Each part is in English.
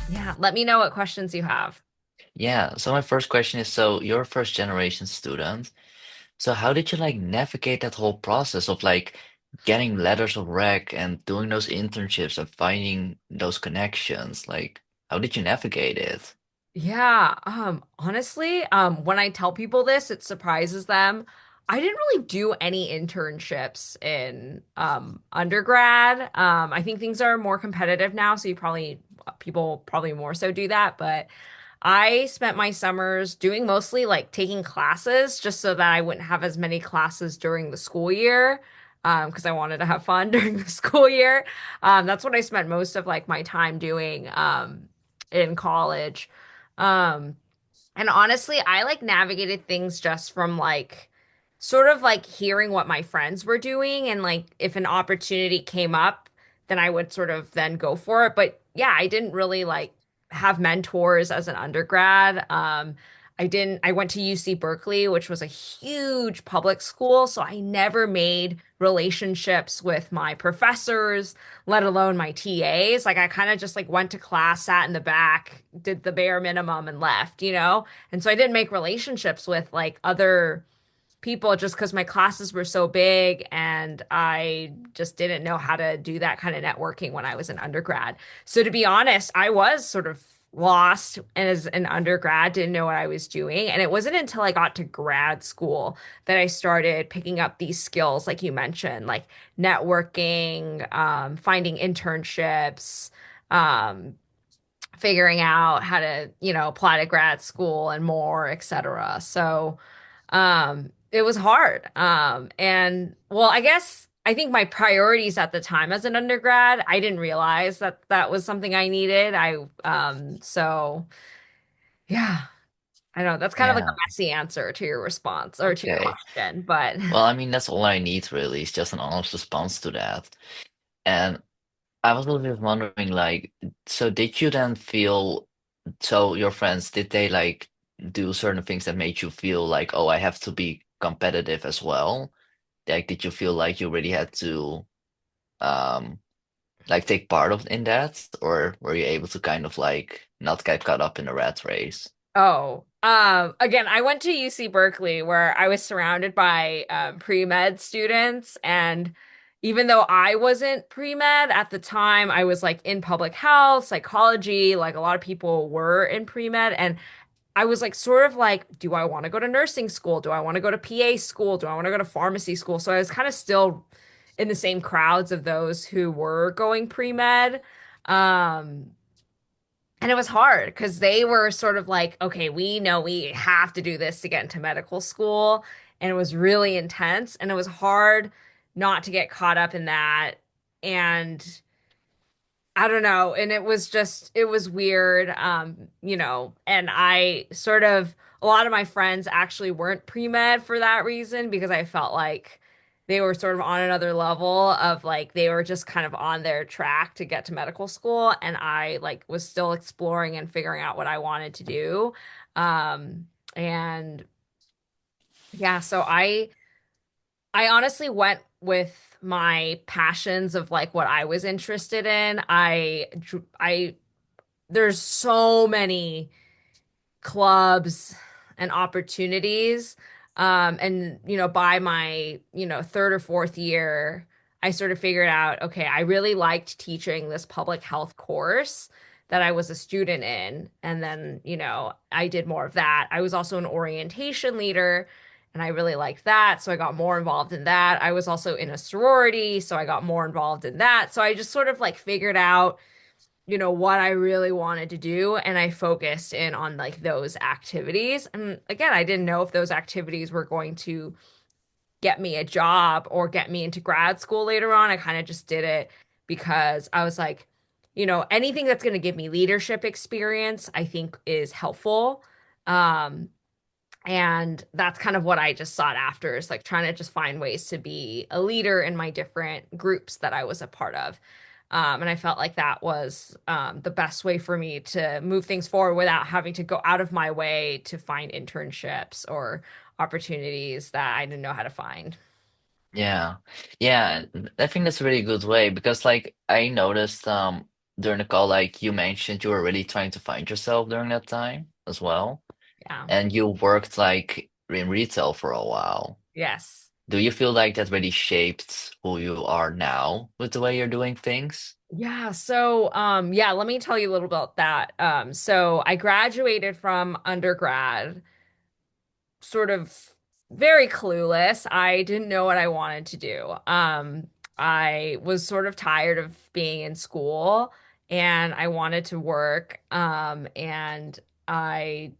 Yeah, let me know what questions you have. Yeah, so my first question is, so you're a first generation student. So how did you like navigate that whole process of like getting letters of rec and doing those internships and finding those connections? Like, how did you navigate it? Yeah, honestly, when I tell people this, it surprises them. I didn't really do any internships in undergrad. I think things are more competitive now, so people probably more so do that, but I spent my summers doing mostly like taking classes just so that I wouldn't have as many classes during the school year. Because I wanted to have fun during the school year. That's what I spent most of like my time doing in college. Um, and honestly, I like navigated things just from like sort of like hearing what my friends were doing and like if an opportunity came up, then I would sort of then go for it. But yeah, I didn't really like have mentors as an undergrad. I went to UC Berkeley, which was a huge public school, so I never made relationships with my professors, let alone my TAs. Like I kind of just like went to class, sat in the back, did the bare minimum and left, you know? And so I didn't make relationships with like other people just because my classes were so big and I just didn't know how to do that kind of networking when I was an undergrad. So to be honest, I was sort of lost as an undergrad, didn't know what I was doing. And it wasn't until I got to grad school that I started picking up these skills, like you mentioned, like networking, finding internships, um, figuring out how to, apply to grad school and more, et cetera. So, it was hard. And well, I think my priorities at the time as an undergrad, I didn't realize that that was something I needed. So yeah, I know that's kind of like a Yeah, messy answer to your response or to your okay. question, but Well, I mean, that's all I need really, is just an honest response to that. And I was a little bit wondering, like, so did you then feel, so your friends, did they like do certain things that made you feel like, oh, I have to be competitive as well? Like, did you feel like you really had to, um, like take part of in that, or were you able to kind of like not get caught up in the rat race? oh, again, I went to UC Berkeley where I was surrounded by pre-med students, and even though I wasn't pre-med at the time, I was like in public health, psychology, like a lot of people were in pre-med, and I was like sort of like, do I want to go to nursing school? Do I want to go to PA school? Do I want to go to pharmacy school? So I was kind of still in the same crowds of those who were going pre-med. Um, and it was hard because they were sort of like, okay, we know we have to do this to get into medical school. And it was really intense. And it was hard not to get caught up in that. And I don't know. And it was weird. And I sort of, a lot of my friends actually weren't pre-med for that reason because I felt like they were sort of on another level of like they were just kind of on their track to get to medical school. And I like was still exploring and figuring out what I wanted to do. And yeah, so I honestly went with my passions of like what I was interested in. There's so many clubs and opportunities. And by my, third or fourth year, I sort of figured out, okay, I really liked teaching this public health course that I was a student in. And then, I did more of that. I was also an orientation leader and I really liked that. So I got more involved in that. I was also in a sorority, so I got more involved in that. So I just sort of like figured out what I really wanted to do and I focused in on like those activities. And again, I didn't know if those activities were going to get me a job or get me into grad school later on. I kind of just did it because I was like, anything that's going to give me leadership experience, I think is helpful. Um, and that's kind of what I just sought after is like trying to just find ways to be a leader in my different groups that I was a part of. And I felt like that was the best way for me to move things forward without having to go out of my way to find internships or opportunities that I didn't know how to find. Yeah. Yeah, I think that's a really good way because like I noticed during the call, like you mentioned, you were really trying to find yourself during that time as well. Yeah. And you worked like in retail for a while. Yes. Do you feel like that really shaped who you are now with the way you're doing things? Yeah, so yeah, let me tell you a little about that. So I graduated from undergrad sort of very clueless. I didn't know what I wanted to do. I was sort of tired of being in school and I wanted to work. And I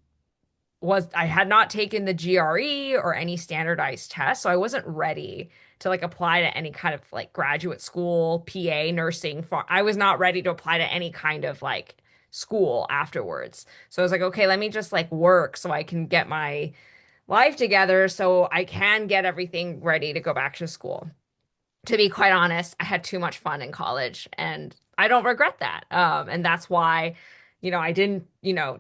had not taken the GRE or any standardized test, so I wasn't ready to like apply to any kind of like graduate school, PA, nursing. I was not ready to apply to any kind of like school afterwards. So I was like, okay, let me just like work so I can get my life together so I can get everything ready to go back to school. To be quite honest, I had too much fun in college and I don't regret that. And that's why, I didn't,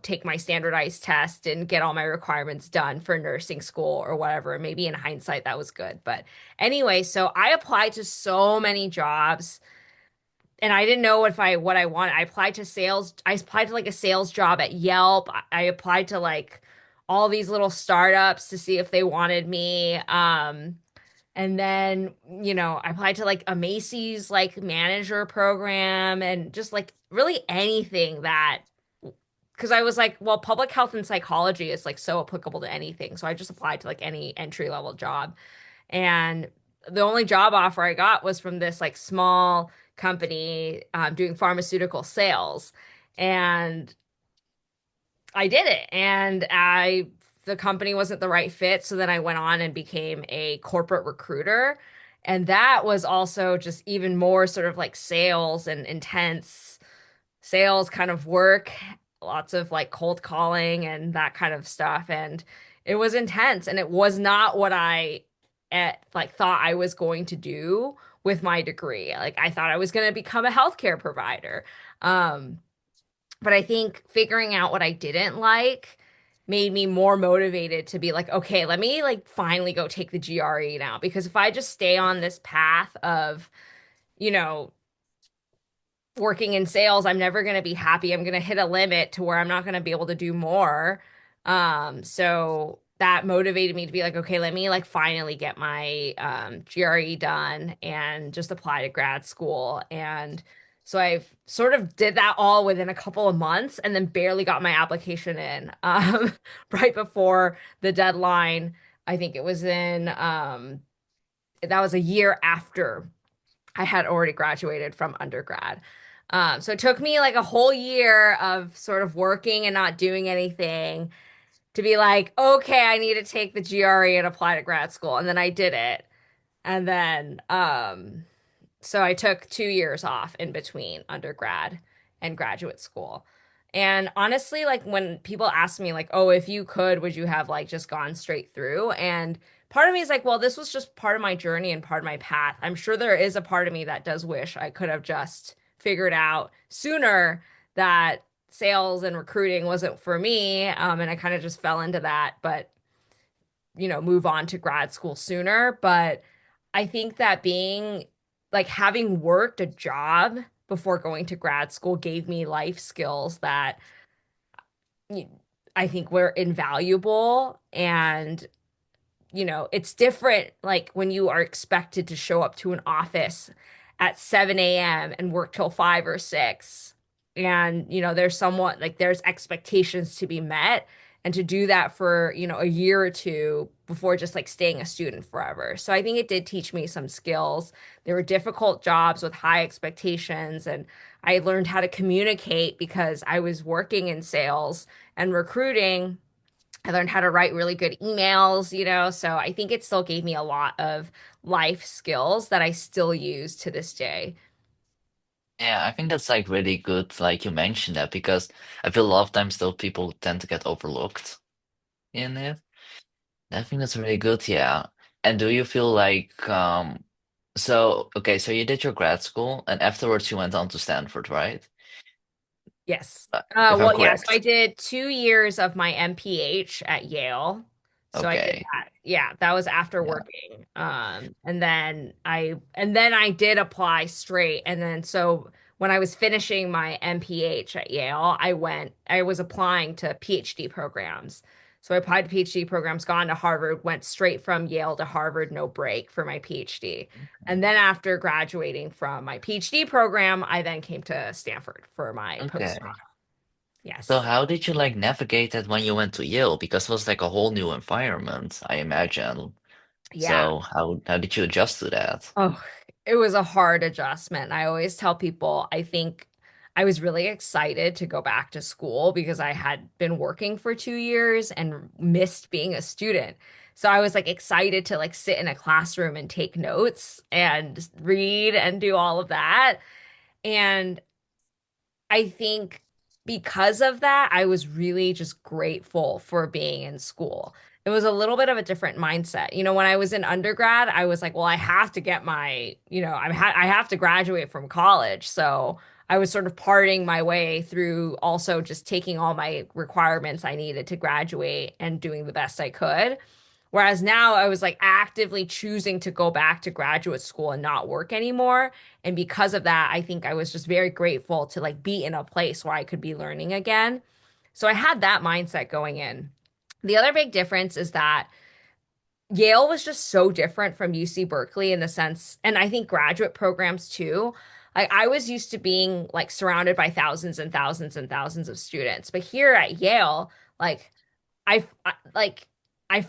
take my standardized test and get all my requirements done for nursing school or whatever. Maybe in hindsight, that was good. But anyway, so I applied to so many jobs and I didn't know what I wanted. I applied to sales. I applied to like a sales job at Yelp. I applied to like all these little startups to see if they wanted me. And then, I applied to like a Macy's like manager program and just like really anything that, because I was like, well, public health and psychology is like so applicable to anything. So I just applied to like any entry level job. And the only job offer I got was from this like small company doing pharmaceutical sales. And I did it. The company wasn't the right fit. So then I went on and became a corporate recruiter. And that was also just even more sort of like sales and intense sales kind of work, lots of like cold calling and that kind of stuff. And it was intense and it was not what I like thought I was going to do with my degree. Like I thought I was going to become a healthcare provider. Um, but I think figuring out what I didn't like made me more motivated to be like, okay, let me like finally go take the GRE now. Because if I just stay on this path of, you know, working in sales, I'm never going to be happy. I'm going to hit a limit to where I'm not going to be able to do more. So that motivated me to be like, okay, let me like finally get my GRE done and just apply to grad school. And so I've sort of did that all within a couple of months and then barely got my application in right before the deadline. I think it was that was a year after I had already graduated from undergrad. So it took me like a whole year of sort of working and not doing anything to be like, okay, I need to take the GRE and apply to grad school. And then I did it. And then, so I took 2 years off in between undergrad and graduate school. And honestly, like when people ask me, like, oh, if you could, would you have like just gone straight through? And part of me is like, well, this was just part of my journey and part of my path. I'm sure there is a part of me that does wish I could have just figured out sooner that sales and recruiting wasn't for me. And I kind of just fell into that. But move on to grad school sooner. But I think that being like having worked a job before going to grad school gave me life skills that y- I think were invaluable. And it's different like when you are expected to show up to an office at 7 a.m. and work till 5 or 6. And, there's somewhat like there's expectations to be met and to do that for, a year or two before just like staying a student forever. So I think it did teach me some skills. There were difficult jobs with high expectations, and I learned how to communicate because I was working in sales and recruiting. I learned how to write really good emails. So I think it still gave me a lot of life skills that I still use to this day. Yeah, I think that's like really good, like you mentioned that, because I feel a lot of times though people tend to get overlooked in it. I think that's really good, yeah. And do you feel like so okay, so you did your grad school and afterwards you went on to Stanford, right? Yes. If I'm Well, yeah. So I correct. did 2 years of my MPH at Yale. So I did Okay. that. Yeah, that was after Yeah. working. And then I did apply straight. And then so when I was finishing my MPH at Yale, I was applying to PhD programs. So I applied to PhD programs, gone to Harvard, went straight from Yale to Harvard, no break for my PhD. And then after graduating from my PhD program, I then came to Stanford for my postdoc. Okay. So Yes. how did you like navigate that when you went to Yale? Because it was like a whole new environment, I imagine. Yeah. So how did you adjust to that? Oh, it was a hard adjustment. I always tell people I think I was really excited to go back to school because I had been working for 2 years and missed being a student. So I was like excited to like sit in a classroom and take notes and read and do all of that. And I think because of that, I was really just grateful for being in school. It was a little bit of a different mindset. When I was in undergrad, I was like, well, I have to get I have to graduate from college. So I was sort of parting my way through also just taking all my requirements I needed to graduate and doing the best I could. Whereas now I was like actively choosing to go back to graduate school and not work anymore. And because of that, I think I was just very grateful to like be in a place where I could be learning again. So I had that mindset going in. The other big difference is that Yale was just so different from UC Berkeley in the sense, and I think graduate programs too. Like I was used to being like surrounded by thousands and thousands and thousands of students, but here at Yale, like like I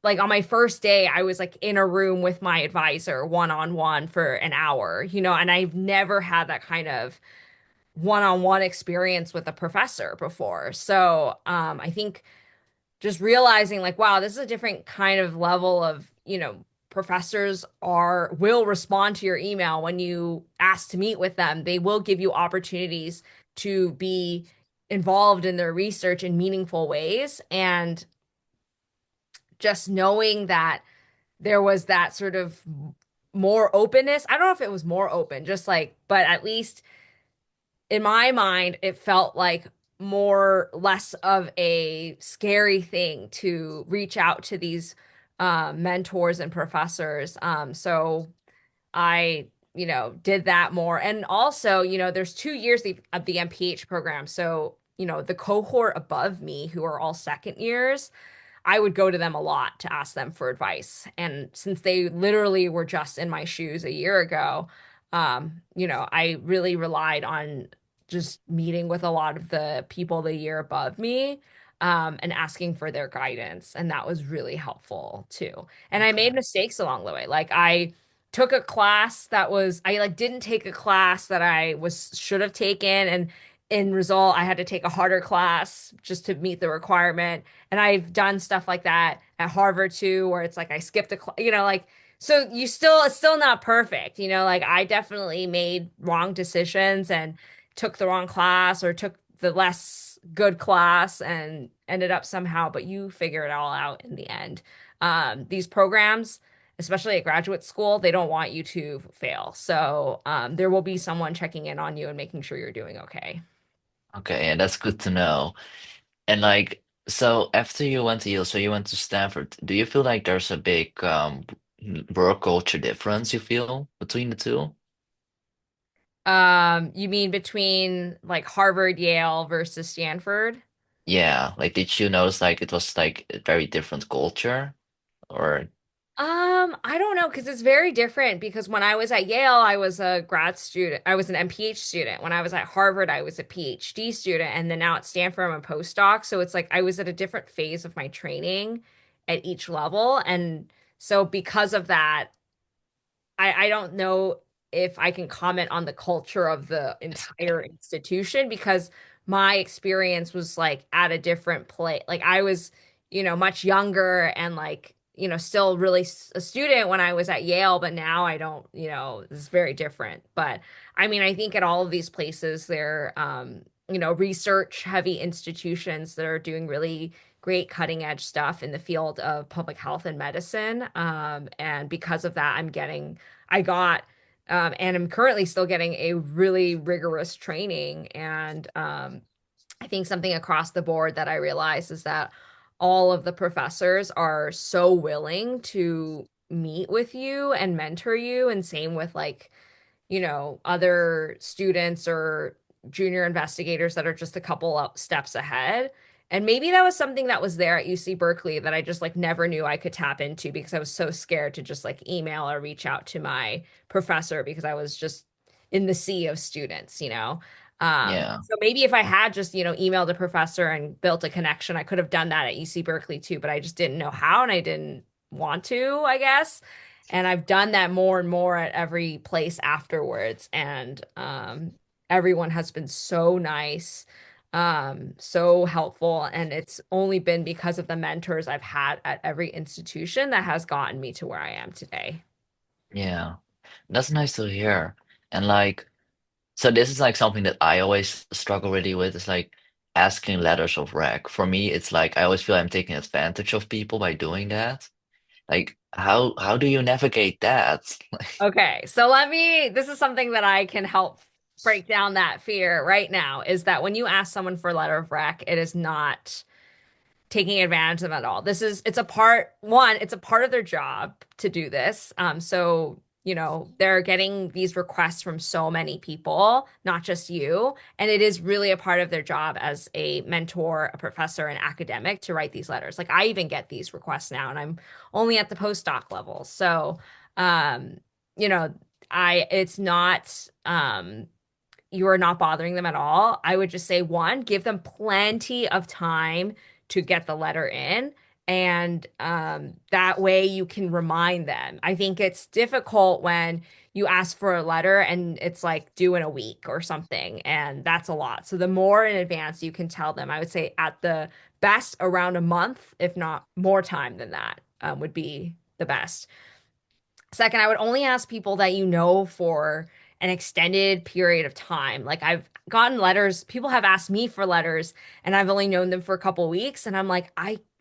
like on my first day, I was like in a room with my advisor one on one for an hour, and I've never had that kind of one on one experience with a professor before. So I think just realizing like, wow, this is a different kind of level of, professors will respond to your email when you ask to meet with them. They will give you opportunities to be involved in their research in meaningful ways. And just knowing that there was that sort of more openness. I don't know if it was more open, just like, but at least in my mind, it felt like less of a scary thing to reach out to these mentors and professors. So I, did that more. And also, there's 2 years of the MPH program. So, the cohort above me, who are all second years, I would go to them a lot to ask them for advice. And since they literally were just in my shoes a year ago, I really relied on just meeting with a lot of the people the year above me, and asking for their guidance. And that was really helpful too. And I made Okay. mistakes along the way. Like I took a class I like didn't take a class that I was should have taken. And in result, I had to take a harder class just to meet the requirement. And I've done stuff like that at Harvard too, where it's like I skipped a class, like, so it's still not perfect, like I definitely made wrong decisions and took the wrong class or took the less good class and ended up somehow, but you figure it all out in the end. These programs, especially at graduate school, they don't want you to fail. So there will be someone checking in on you and making sure you're doing okay. Okay, and that's good to know. And like, so after you went to Yale, so you went to Stanford, do you feel like there's a big work culture difference you feel between the two? You mean between like Harvard, Yale versus Stanford? Yeah, like did you notice like it was like a very different culture or I don't know because it's very different because when I was at Yale, I was a grad student. I was an MPH student. When I was at Harvard, I was a PhD student. And then now at Stanford, I'm a postdoc. So it's like I was at a different phase of my training at each level. And so because of that, I don't know if I can comment on the culture of the entire institution because my experience was like at a different place. Like I was, much younger and like, still really a student when I was at Yale, but now I don't, it's very different. But I mean, I think at all of these places, they're, research heavy institutions that are doing really great cutting edge stuff in the field of public health and medicine. And because of that, I got, and I'm currently still getting a really rigorous training. And I think something across the board that I realize is that all of the professors are so willing to meet with you and mentor you. And same with like, other students or junior investigators that are just a couple of steps ahead. And maybe that was something that was there at UC Berkeley that I just like never knew I could tap into because I was so scared to just like email or reach out to my professor because I was just in the sea of students. Yeah. So maybe if I had just, emailed a professor and built a connection, I could have done that at UC Berkeley too, but I just didn't know how and I didn't want to, I guess. And I've done that more and more at every place afterwards. And everyone has been so nice, so helpful. And it's only been because of the mentors I've had at every institution that has gotten me to where I am today. Yeah. That's nice to hear. And like, so this is like something that I always struggle really with. It's like asking letters of rec. For me, it's like I always feel I'm taking advantage of people by doing that. Like, how do you navigate that? Okay, so this is something that I can help break down that fear right now is that when you ask someone for a letter of rec, it is not taking advantage of them at all. It's a part of their job to do this. So, they're getting these requests from so many people, not just you. And it is really a part of their job as a mentor, a professor, an academic to write these letters. Like I even get these requests now, and I'm only at the postdoc level. So, um, you know, it's not, you are not bothering them at all. I would just say one, give them plenty of time to get the letter in. And that way you can remind them. I think it's difficult when you ask for a letter and it's like due in a week or something, and that's a lot. So the more in advance you can tell them, I would say at the best around a month, if not more time than that, would be the best. Second, I would only ask people that you know for an extended period of time. Like I've gotten letters, people have asked me for letters and I've only known them for a couple weeks and I'm like,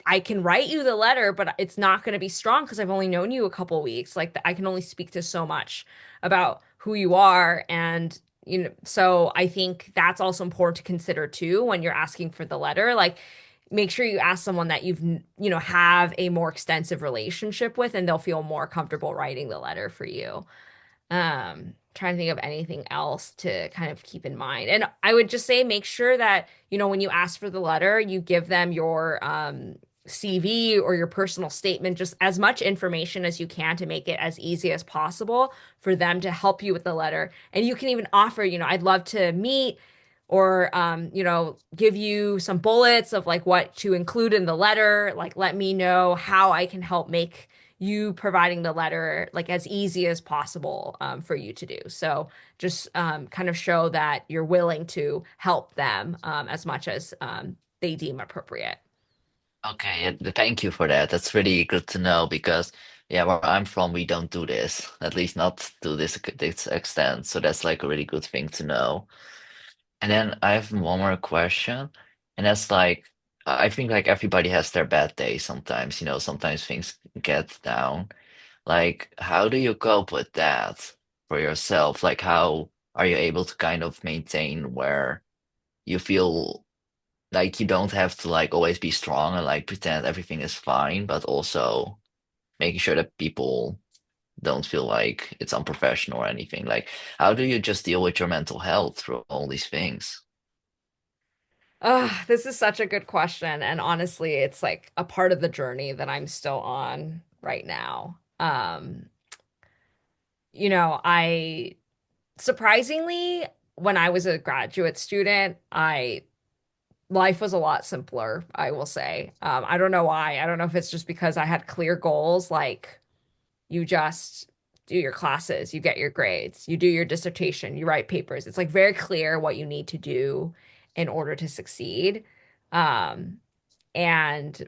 I can write you the letter, but it's not going to be strong because I've only known you a couple weeks. Like I can only speak to so much about who you are and so I think that's also important to consider too when you're asking for the letter. Like make sure you ask someone that have a more extensive relationship with and they'll feel more comfortable writing the letter for you. Trying to think of anything else to kind of keep in mind. And I would just say make sure that, when you ask for the letter, you give them your CV or your personal statement, just as much information as you can to make it as easy as possible for them to help you with the letter. And you can even offer, I'd love to meet or give you some bullets of like what to include in the letter. Like let me know how I can help make you providing the letter like as easy as possible for you to do. So just kind of show that you're willing to help them as much as they deem appropriate. Okay, thank you for that. That's really good to know because yeah, where I'm from, we don't do this, at least not to this extent. So that's like a really good thing to know. And then I have one more question, and that's like I think like everybody has their bad days sometimes, sometimes things get down. Like, how do you cope with that for yourself? Like, how are you able to kind of maintain where you feel like you don't have to like always be strong and like pretend everything is fine, but also making sure that people don't feel like it's unprofessional or anything. Like, how do you just deal with your mental health through all these things? This is such a good question. And honestly, it's like a part of the journey that I'm still on right now. I surprisingly, when I was a graduate student, I life was a lot simpler, I will say. I don't know why. I don't know if it's just because I had clear goals, like you just do your classes, you get your grades, you do your dissertation, you write papers. It's like very clear what you need to do in order to succeed. Um, and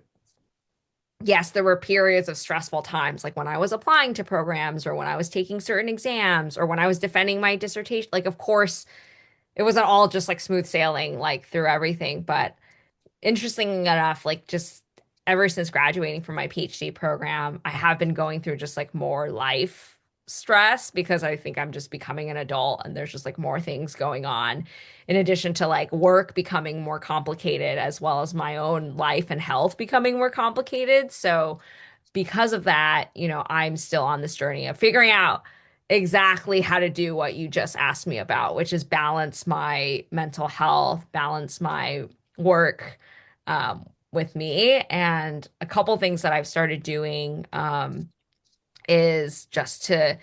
yes, there were periods of stressful times, like when I was applying to programs or when I was taking certain exams or when I was defending my dissertation. Like, of course, it wasn't all just like smooth sailing, like through everything, but interesting enough, like just ever since graduating from my PhD program, I have been going through just like more life stress because I think I'm just becoming an adult and there's just like more things going on in addition to like work becoming more complicated as well as my own life and health becoming more complicated. So because of that, I'm still on this journey of figuring out, exactly how to do what you just asked me about, which is balance my mental health, balance my work with me. And a couple things that I've started doing is just to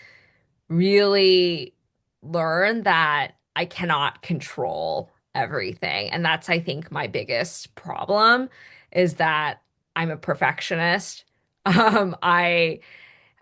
really learn that I cannot control everything. And that's, I think, my biggest problem is that I'm a perfectionist. I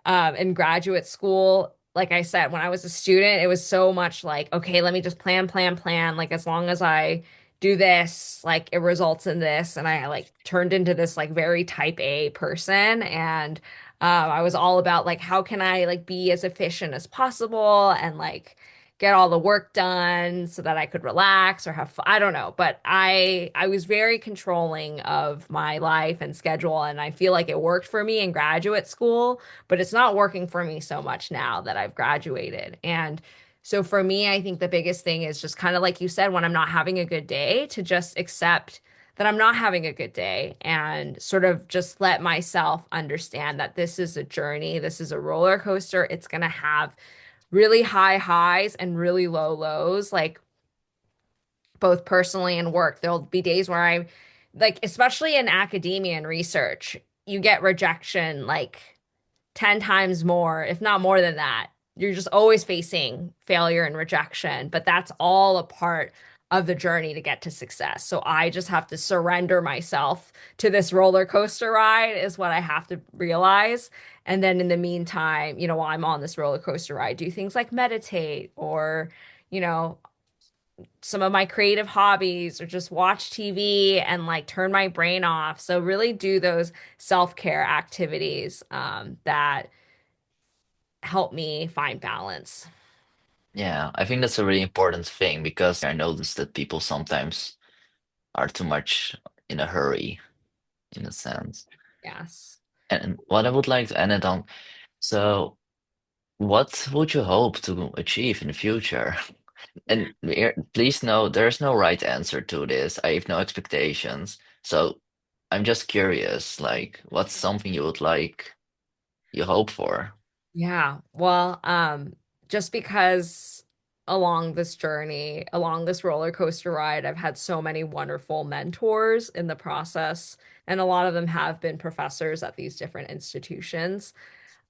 in graduate school, like I said, when I was a student, it was so much like, okay, let me just plan, plan, plan. Like as long as I do this, like it results in this. And I like turned into this like very type A person. And I was all about like, how can I like be as efficient as possible and like get all the work done so that I could relax or have fun. I don't know, but I was very controlling of my life and schedule, and I feel like it worked for me in graduate school, but it's not working for me so much now that I've graduated. And so for me, I think the biggest thing is just kind of like you said, when I'm not having a good day, to just accept that I'm not having a good day and sort of just let myself understand that this is a journey, this is a roller coaster. It's going to have really high highs and really low lows, like both personally and work. There'll be days where I'm like, especially in academia and research, you get rejection like 10 times more, if not more than that. You're just always facing failure and rejection, but that's all a part of the journey to get to success. So I just have to surrender myself to this roller coaster ride, is what I have to realize. And then in the meantime, while I'm on this roller coaster ride, do things like meditate or, you know, some of my creative hobbies or just watch TV and like turn my brain off. So really do those self-care activities that help me find balance. Yeah, I think that's a really important thing because I noticed that people sometimes are too much in a hurry, in a sense. Yes. And what I would like to end it on, so what would you hope to achieve in the future? And please know there's no right answer to this. I have no expectations. So I'm just curious, like, what's something you would like, you hope for? Yeah. Well, just because along this journey, along this roller coaster ride, I've had so many wonderful mentors in the process, and a lot of them have been professors at these different institutions.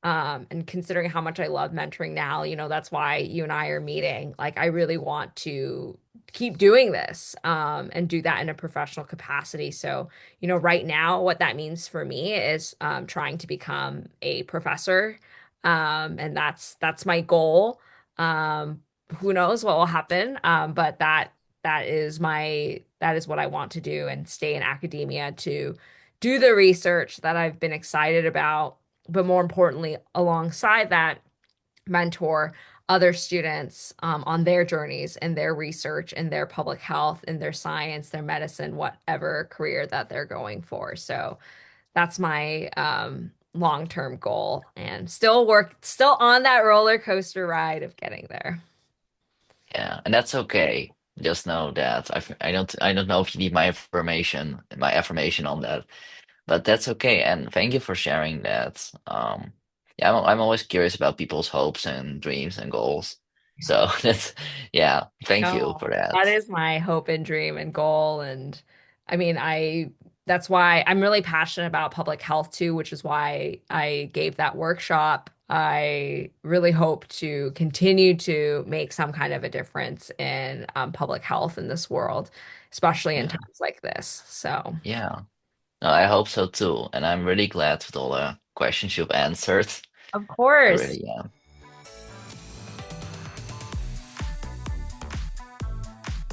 And considering how much I love mentoring now, that's why you and I are meeting. Like, I really want to keep doing this, and do that in a professional capacity. So, right now, what that means for me is trying to become a professor. And that's my goal. Um, who knows what will happen? But that is what I want to do and stay in academia to do the research that I've been excited about, but more importantly, alongside that, mentor other students on their journeys and their research and their public health and their science, their medicine, whatever career that they're going for. So that's my long-term goal, and still on that roller coaster ride of getting there. Yeah, and that's okay. Just know that I don't know if you need my affirmation on that, but that's okay. And thank you for sharing that. Yeah, I'm always curious about people's hopes and dreams and goals. So that's yeah, thank you No, for that that. is my hope and dream and goal. And I mean, that's why I'm really passionate about public health too, which is why I gave that workshop. I really hope to continue to make some kind of a difference in public health in this world, especially in Yeah, times like this. So, yeah. No, I hope so too. And I'm really glad with all the questions you've answered. of I course. really am.